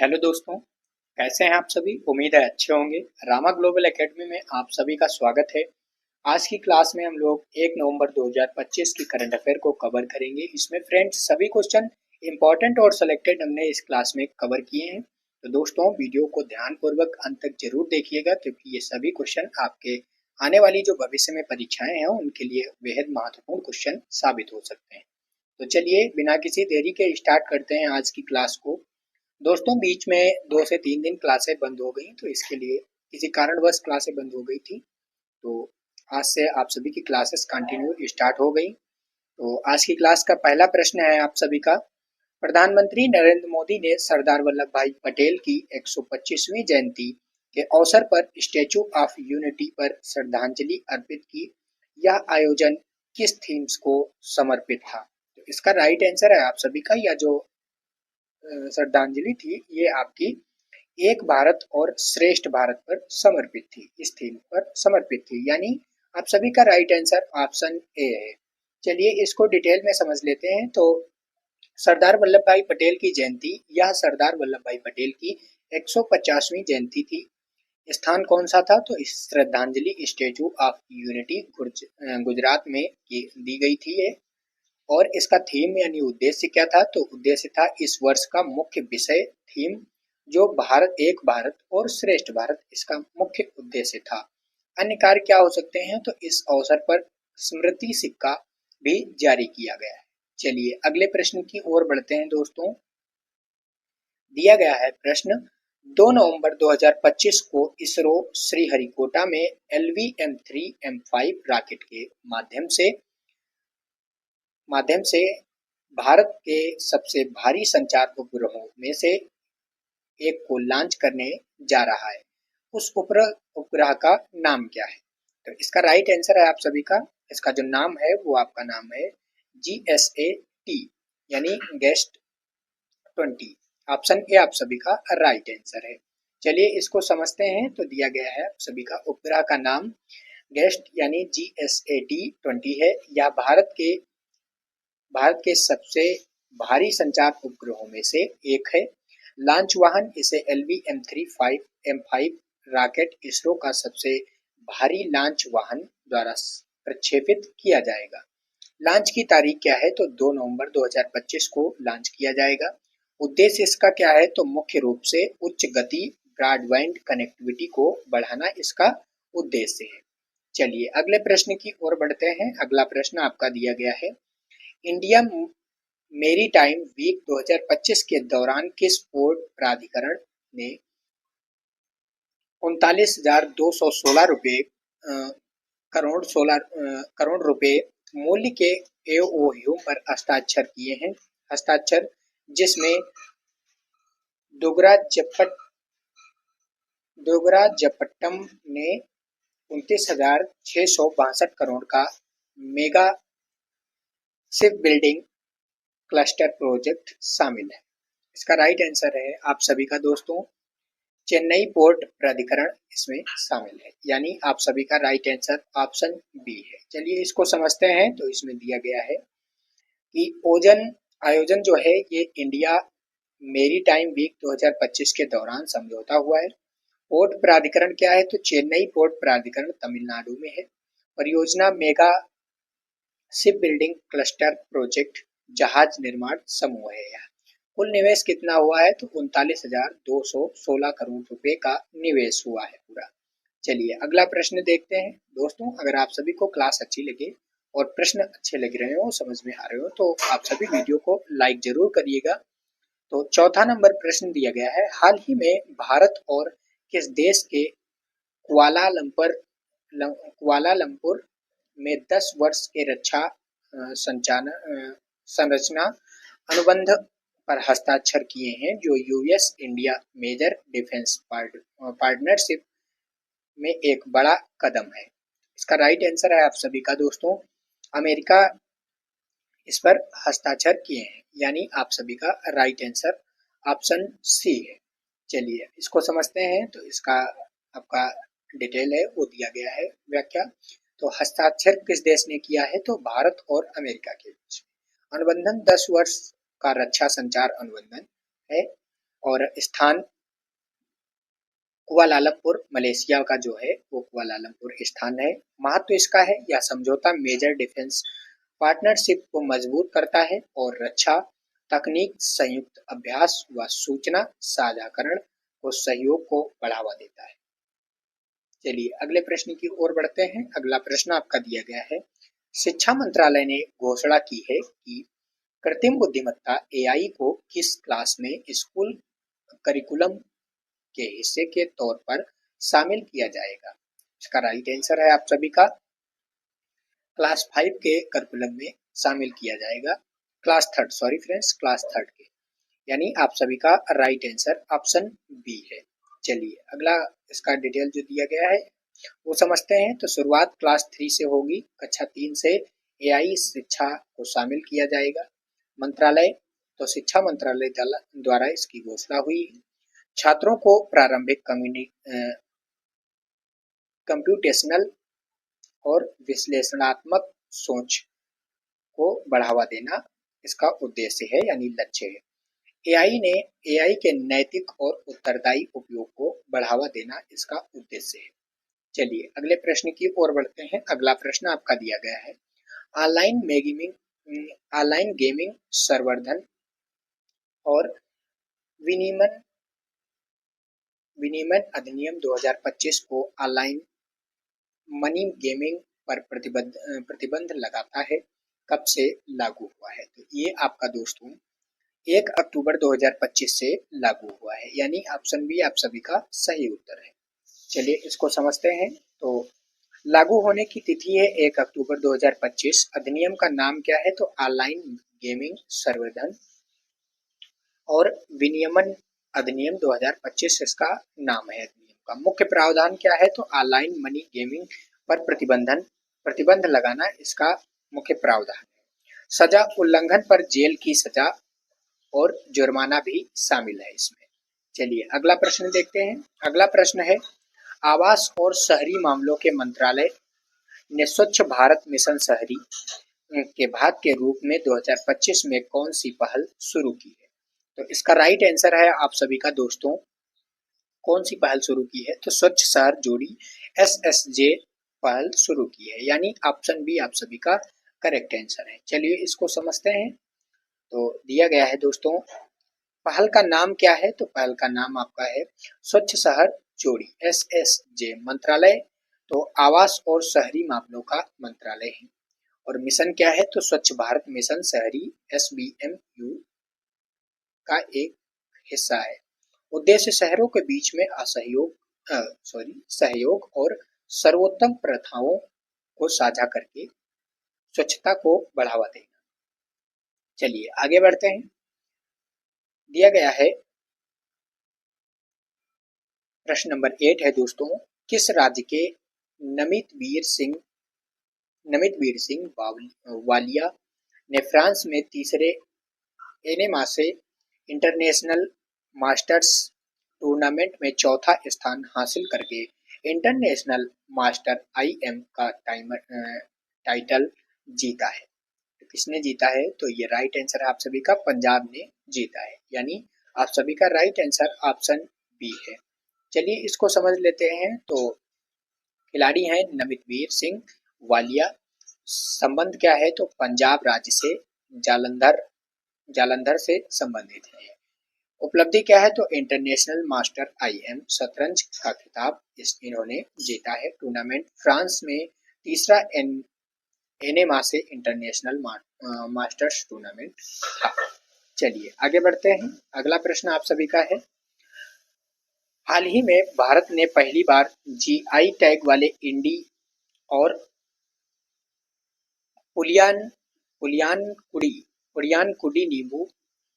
Hello दोस्तों, कैसे हैं आप सभी। उम्मीद है अच्छे होंगे। रामा ग्लोबल एकेडमी में आप सभी का स्वागत है। आज की क्लास में हम लोग 1 नवंबर 2025 की करंट अफेयर को कवर करेंगे। इसमें फ्रेंड्स सभी क्वेश्चन इंपॉर्टेंट और सिलेक्टेड हमने इस क्लास में कवर किए हैं। तो दोस्तों वीडियो को ध्यानपूर्वक अंत तक जरूर देखिएगा, क्योंकि ये सभी क्वेश्चन आपके आने वाली जो भविष्य में परीक्षाएं हैं उनके लिए बेहद महत्वपूर्ण क्वेश्चन साबित हो सकते हैं। तो चलिए बिना किसी देरी के स्टार्ट करते हैं आज की क्लास को। दोस्तों बीच में 2 से 3 दिन क्लासें बंद हो गई, तो इसके लिए किसी कारणवश क्लासें बंद हो गई थी। तो आज से आप सभी की क्लासेस कंटिन्यू स्टार्ट हो गई। तो आज की क्लास का पहला प्रश्न है आप सभी का। प्रधानमंत्री नरेंद्र मोदी ने सरदार वल्लभ भाई पटेल की 125वीं जयंती के अवसर पर स्टैचू ऑफ यूनिटी पर श्रद्धांजलि अर्पित की। यह आयोजन किस थीम्स को समर्पित था? तो इसका राइट आंसर है आप सभी का, या जो श्रद्धांजलि थी ये आपकी एक भारत और श्रेष्ठ भारत पर समर्पित थी, इस थीम पर समर्पित थी। यानी आप सभी का राइट आंसर ऑप्शन ए है। चलिए इसको डिटेल में समझ लेते हैं। तो सरदार वल्लभ भाई पटेल की जयंती, यह सरदार वल्लभ भाई पटेल की 150वीं जयंती थी। स्थान कौन सा था? तो इस श्रद्धांजलि स्टेचू ऑफ यूनिटी गुजरात में दी गई थी ये। और इसका थीम यानी उद्देश्य क्या था? तो उद्देश्य था इस वर्ष का मुख्य विषय थीम जो भारत, एक भारत और श्रेष्ठ भारत, इसका मुख्य उद्देश्य था। अन्य कार्य क्या हो सकते हैं? तो इस अवसर पर स्मृति सिक्का भी जारी किया गया है। चलिए अगले प्रश्न की ओर बढ़ते हैं दोस्तों। दिया गया है प्रश्न, 2 नवंबर 2025 को इसरो श्रीहरिकोटा में LVM-3M5 रॉकेट के माध्यम से भारत के सबसे भारी संचार उपग्रहों में से एक को लॉन्च करने जा रहा है। उस उपग्रह का नाम क्या है? तो इसका राइट आंसर है आप सभी का, इसका जो नाम है वो आपका नाम है GSAT यानी गेस्ट 20। ऑप्शन ए आप सभी का राइट आंसर है। चलिए इसको समझते हैं। तो दिया गया है आप सभी का उपग्रह का नाम गेस्ट यानी GSAT-20 है। यह भारत के सबसे भारी संचार उपग्रहों में से एक है। लॉन्च वाहन इसे LVM-3M5 रॉकेट इसरो का सबसे भारी लॉन्च वाहन द्वारा प्रक्षेपित किया जाएगा। लॉन्च की तारीख क्या है? तो 2 नवंबर 2025 को लॉन्च किया जाएगा। उद्देश्य इसका क्या है? तो मुख्य रूप से उच्च गति ब्रॉडबैंड कनेक्टिविटी को बढ़ाना इसका उद्देश्य है। चलिए अगले प्रश्न की ओर बढ़ते हैं। अगला प्रश्न आपका दिया गया है, इंडिया मेरीटाइम वीक 2025 के दौरान किस पोर्ट प्राधिकरण ने 39,216 करोड़ रुपए मूल्य के एओयू पर हस्ताक्षर, जिसमें दोगराजपट्टम ने 29,662 करोड़ का mega ship building cluster project शामिल है। इसका राइट आंसर है आप सभी का दोस्तों, चेन्नई पोर्ट प्राधिकरण इसमें शामिल है। यानी आप सभी का राइट आंसर ऑप्शन बी है। चलिए इसको समझते हैं। तो इसमें दिया गया है कि आयोजन जो है ये इंडिया मेरीटाइम वीक 2025 के दौरान समझौता हुआ है। पोर्ट प्राधिकरण क्या है? तो चेन्नई पोर्ट प्राधिकरण तमिलनाडु में है। परियोजना mega ship building cluster project जहाज निर्माण समूह है। कुल निवेश कितना हुआ है? तो 39,216 करोड़ रुपए का निवेश हुआ है पूरा। चलिए अगला प्रश्न देखते हैं दोस्तों। अगर आप सभी को क्लास अच्छी लगे और प्रश्न अच्छे लग रहे हो, समझ में आ रहे हो, तो आप सभी वीडियो को लाइक जरूर करिएगा। तो चौथा नंबर प्रश्न दिया गया है, हाल ही में भारत और किस देश के कुआलालंपुर में 10 वर्ष के रक्षा संरचना अनुबंध पर हस्ताक्षर किए हैं, जो US India major defence partnership में एक बड़ा कदम है। इसका राइट आंसर है आप सभी का दोस्तों, अमेरिका इस पर हस्ताक्षर किए हैं। यानी आप सभी का राइट आंसर ऑप्शन सी है। चलिए इसको समझते हैं। तो इसका आपका डिटेल है वो दिया गया है व्याख्या। तो हस्ताक्षर किस देश ने किया है? तो भारत और अमेरिका के बीच। अनुबंधन 10 वर्ष का रक्षा संचार अनुबंधन है। और स्थान कुआलालंपुर मलेशिया का जो है वो कुआलालंपुर स्थान है। महत्व इसका है, यह समझौता मेजर डिफेंस पार्टनरशिप को मजबूत करता है और रक्षा तकनीक, संयुक्त अभ्यास व सूचना साझाकरण को सहयोग को बढ़ावा देता है। चलिए अगले प्रश्न की ओर बढ़ते हैं। अगला प्रश्न आपका दिया गया है, शिक्षा मंत्रालय ने घोषणा की है कि कृत्रिम बुद्धिमत्ता एआई को किस क्लास में स्कूल करिकुलम के हिस्से के तौर पर शामिल किया जाएगा। इसका राइट आंसर है आप सभी का क्लास 5 के करिकुलम में शामिल किया जाएगा। Class third, sorry friends, class third के, यानी आप सभी का राइट आंसर ऑप्शन बी है। चलिए अगला इसका डिटेल जो दिया गया है वो समझते हैं। तो शुरुआत क्लास 3 से होगी। कक्षा 3 से एआई शिक्षा को शामिल किया जाएगा। मंत्रालय, तो शिक्षा मंत्रालय द्वारा इसकी घोषणा हुई। छात्रों को प्रारंभिक कंप्यूटेशनल और विश्लेषणात्मक सोच को बढ़ावा देना इसका उद्देश्य है, यानी लक्ष्य है। एआई के नैतिक और उत्तरदायी उपयोग को बढ़ावा देना इसका उद्देश्य है। चलिए अगले प्रश्न की ओर बढ़ते हैं। अगला प्रश्न आपका दिया गया है, ऑनलाइन गेमिंग संवर्धन और विनियमन विनियमन अधिनियम 2025 को ऑनलाइन मनी गेमिंग पर प्रतिबंध लगाता है। कब से लागू हुआ है? तो ये आपका दोस्तों 1 अक्टूबर 2025 से लागू हुआ है, यानी ऑप्शन बी आप सभी का सही उत्तर है। चलिए इसको समझते हैं। तो लागू होने की तिथि है 1 अक्टूबर 2025। अधिनियम का नाम क्या है? तो ऑनलाइन गेमिंग संवर्धन और विनियमन अधिनियम 2025 इसका नाम है। अधिनियम का मुख्य प्रावधान क्या है? तो ऑनलाइन मनी गेमिंग पर प्रतिबंध लगाना इसका मुख्य प्रावधान है। सजा उल्लंघन पर जेल की सजा और जुर्माना भी शामिल है इसमें। चलिए अगला प्रश्न देखते हैं। अगला प्रश्न है, आवास और शहरी मामलों के मंत्रालय ने स्वच्छ भारत मिशन शहरी के भाग के रूप में 2025 में कौन सी पहल शुरू की है? तो इसका राइट आंसर है आप सभी का दोस्तों, कौन सी पहल शुरू की है? तो स्वच्छ शहर जोड़ी SSJ पहल शुरू की है, यानी ऑप्शन बी आप सभी का करेक्ट आंसर है। चलिए इसको समझते हैं। तो दिया गया है दोस्तों, पहल का नाम क्या है? तो पहल का नाम आपका है स्वच्छ शहर जोड़ी SSJ मंत्रालय, तो आवास और शहरी मामलों का मंत्रालय है। और मिशन क्या है? तो स्वच्छ भारत मिशन शहरी SBMU का एक हिस्सा है। उद्देश्य शहरों के बीच में सहयोग और सर्वोत्तम प्रथाओं को साझा करके स्वच्छता को बढ़ावा देना। चलिए आगे बढ़ते हैं। दिया गया है प्रश्न नंबर 8 है दोस्तों, किस राज्य के नमित वीर सिंह वालिया ने फ्रांस में तीसरे एनेमासे इंटरनेशनल मास्टर्स टूर्नामेंट में चौथा स्थान हासिल करके इंटरनेशनल मास्टर IM का टाइटल जीता है? तो किसने जीता है? तो ये राइट आंसर आप सभी का पंजाब ने जीता है, यानी आप सभी का राइट आंसर ऑप्शन बी है। चलिए इसको समझ लेते हैं। तो खिलाड़ी हैं नमितवीर सिंह वालिया। संबंध क्या है? तो पंजाब राज्य से जालंधर से संबंधित है। उपलब्धि क्या है? तो इंटरनेशनल मास्टर IM शतरंज का खिताब इन्होंने जीता है। टूर्नामेंट फ्रांस में तीसरा एनेमासे इंटरनेशनल मास्टर्स टूर्नामेंट था। चलिए आगे बढ़ते हैं। अगला प्रश्न आप सभी का है, हाल ही में भारत ने पहली बार GI टैग वाले इंडी और उड़ियानकुडी नींबू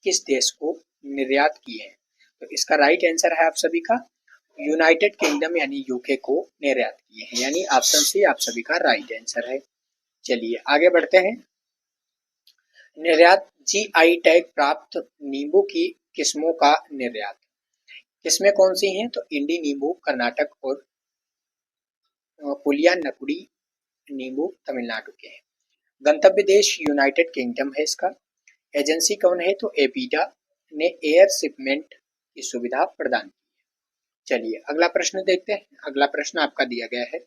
किस देश को निर्यात किए हैं? तो इसका राइट आंसर है आप सभी का यूनाइटेड किंगडम यानी UK को निर्यात किए हैं, यानी ऑप्शन सी आप सभी का राइट आंसर है। चलिए आगे बढ़ते हैं। निर्यात GI टैग प्राप्त नींबू की किस्मों का निर्यात, किस्में कौन सी हैं? तो इंडी नींबू कर्नाटक और पुलियानकुडी नींबू तमिलनाडु के हैं। गंतव्य देश यूनाइटेड किंगडम है इसका। एजेंसी कौन है? तो एपीडा ने एयर शिपमेंट की सुविधा प्रदान की है। चलिए अगला प्रश्न देखते हैं। अगला प्रश्न आपका दिया गया है,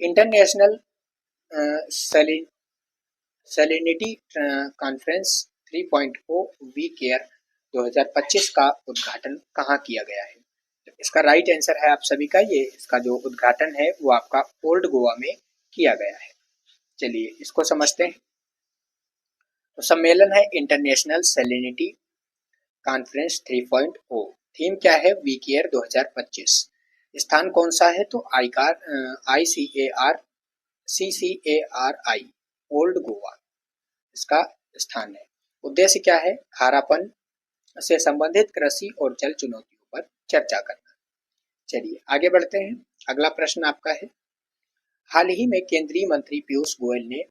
international salinity conference 3.0 we care 2025 का उद्घाटन कहाँ किया गया है? तो इसका राइट आंसर है आप सभी का, ये इसका जो उद्घाटन है वो आपका ओल्ड गोवा में किया गया है। चलिए इसको समझते हैं। तो सम्मेलन है इंटरनेशनल सैलिनिटी कॉन्फ्रेंस 3.0। थीम क्या है? We care 2025। स्थान कौन सा है? तो ICAR ओल्ड गोवा इसका स्थान है। उद्देश्य क्या है? खारापन से संबंधित कृषि और जल चुनौतियों पर चर्चा करना। चलिए आगे बढ़ते हैं। अगला प्रश्न आपका है, हाल ही में केंद्रीय मंत्री पीयूष गोयल ने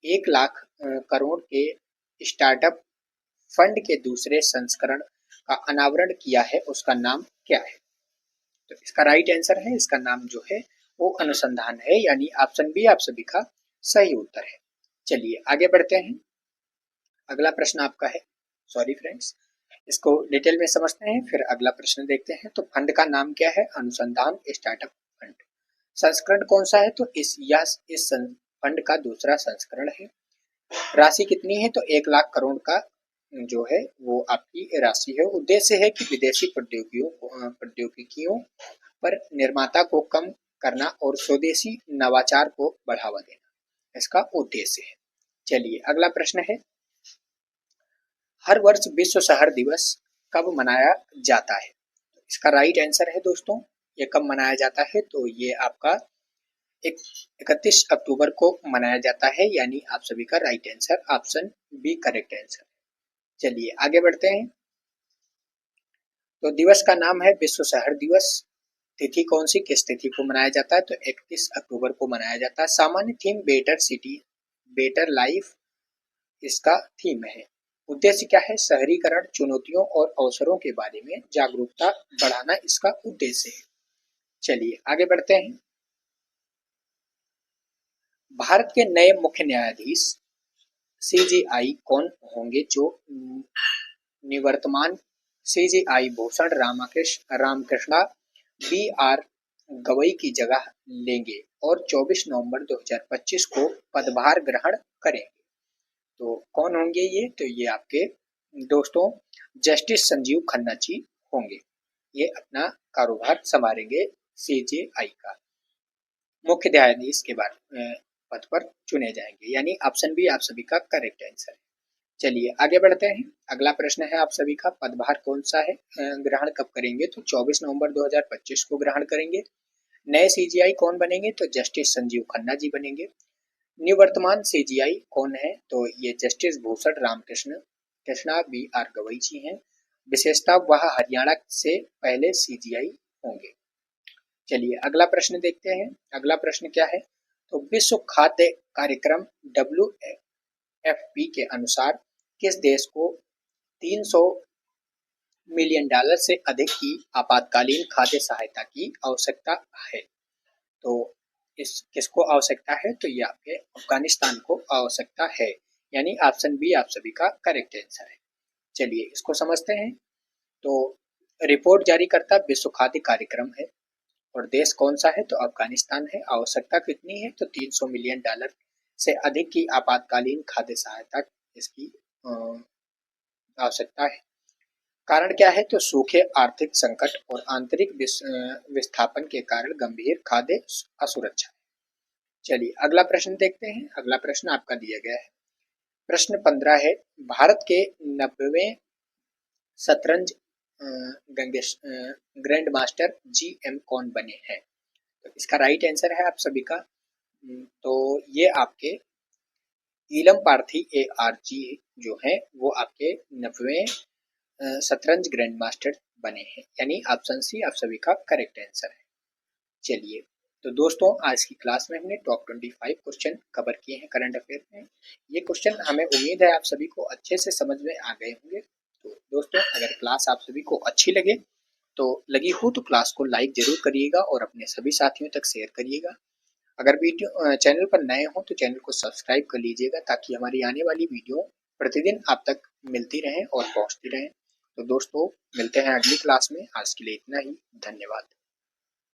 1 लाख करोड़ के स्टार्टअप फंड के दूसरे संस्करण का अनावरण किया है, उसका नाम क्या है? तो इसका राइट आंसर है, इसका नाम जो है वो अनुसंधान है, यानी ऑप्शन बी आप सभी का सही उत्तर है। चलिए आगे बढ़ते हैं। अगला प्रश्न आपका है, सॉरी फ्रेंड्स, इसको डिटेल में समझते हैं फिर अगला प्रश्न देखते हैं। तो फंड का नाम क्या है? अनुसंधान स्टार्टअप फंड। संस्करण कौन सा है? तो इस फंड का दूसरा संस्करण है। राशि कितनी है? तो 1 लाख करोड़ का जो है वो आपकी राशि है। उद्देश्य है कि विदेशी प्रौद्योगिकियों पर निर्माता को कम करना और स्वदेशी नवाचार को बढ़ावा देना इसका उद्देश्य है। चलिए अगला प्रश्न है, हर वर्ष विश्व शहर दिवस कब मनाया जाता है? इसका राइट आंसर है दोस्तों, ये कब मनाया जाता है? तो ये आपका 31 अक्टूबर को मनाया जाता है, यानी आप सभी का right answer option B correct answer. चलिए आगे बढ़ते हैं। तो दिवस का नाम है विश्व शहर दिवस। तिथि कौन सी, किस तिथि को मनाया जाता है? तो 31 अक्टूबर को मनाया जाता है। सामान्य theme better city better life इसका थीम है। उद्देश्य क्या है? शहरीकरण, चुनौतियों और अवसरों के बारे में जागरूकता बढ़ाना इसका उद्देश्य है। चलिए आगे बढ़ते हैं। भारत के नए मुख्य न्यायाधीश CJI कौन होंगे? जो निवर्तमान CJI भूषण रामकृष्णा BR गवई की जगह लेंगे और 24 नवंबर 2025 को पदभार ग्रहण करेंगे। तो कौन होंगे ये? तो ये आपके दोस्तों जस्टिस संजीव खन्ना जी होंगे। ये अपना कारोबार संभालेंगे CJI का, मुख्य न्यायाधीश के बाद पद पर चुने जाएंगे, यानी ऑप्शन बी आप सभी का करेक्ट आंसर है। चलिए आगे बढ़ते हैं। अगला प्रश्न है आप सभी का, पदभार कौन सा है ग्रहण कब करेंगे? तो 24 नवंबर 2025 को ग्रहण करेंगे। नए CJI कौन बनेंगे? तो जस्टिस संजीव खन्ना जी बनेंगे। निवर्तमान CJI कौन है? तो ये जस्टिस भूषण कृष्णा BR गवई जी हैं। विशेषता वह हरियाणा से पहले CJI होंगे। चलिए अगला प्रश्न देखते हैं। अगला प्रश्न क्या है? तो विश्व खाद्य कार्यक्रम WFP के अनुसार किस देश को 300 मिलियन डॉलर से अधिक की आपातकालीन खाद्य सहायता की आवश्यकता है? तो इस किसको आवश्यकता है? तो ये आपके अफगानिस्तान को आवश्यकता है, यानी ऑप्शन बी आप सभी का करेक्ट आंसर है। चलिए इसको समझते हैं। तो रिपोर्ट जारी करता विश्व खाद्य कार्यक्रम है और देश कौन सा है? तो अफगानिस्तान है। आवश्यकता कितनी है? तो 300 मिलियन डॉलर से अधिक की आपातकालीन खाद्य सहायता इसकी आवश्यकता है। कारण क्या है? तो सूखे, आर्थिक संकट और आंतरिक विस्थापन के कारण गंभीर खाद्य असुरक्षा। चलिए अगला प्रश्न देखते हैं। अगला प्रश्न आपका दिया गया है, प्रश्न 15 है, भारत के 90वें शतरंज ग्रैंड मास्टर GM कौन बने हैं? तो इसका राइट आंसर है आप सभी का, तो ये आपके ईलम पार्थी AR जी जो है वो आपके 90वें शतरंज ग्रैंड मास्टर बने हैं, यानी ऑप्शन सी आप सभी का करेक्ट आंसर है। चलिए तो दोस्तों आज की क्लास में हमने टॉप 25 क्वेश्चन कवर किए हैं करंट अफेयर में। ये क्वेश्चन हमें उम्मीद है आप सभी को अच्छे से समझ में आ गए होंगे। तो दोस्तों अगर क्लास आप सभी को अच्छी लगे तो लगी हो तो क्लास को लाइक जरूर करिएगा और अपने सभी साथियों तक शेयर करिएगा। अगर वीडियो चैनल पर नए हो तो चैनल को सब्सक्राइब कर लीजिएगा ताकि हमारी आने वाली वीडियो प्रतिदिन आप तक मिलती रहे और पहुंचती रहे। तो दोस्तों मिलते हैं अगली क्लास में, आज के लिए इतना ही, धन्यवाद।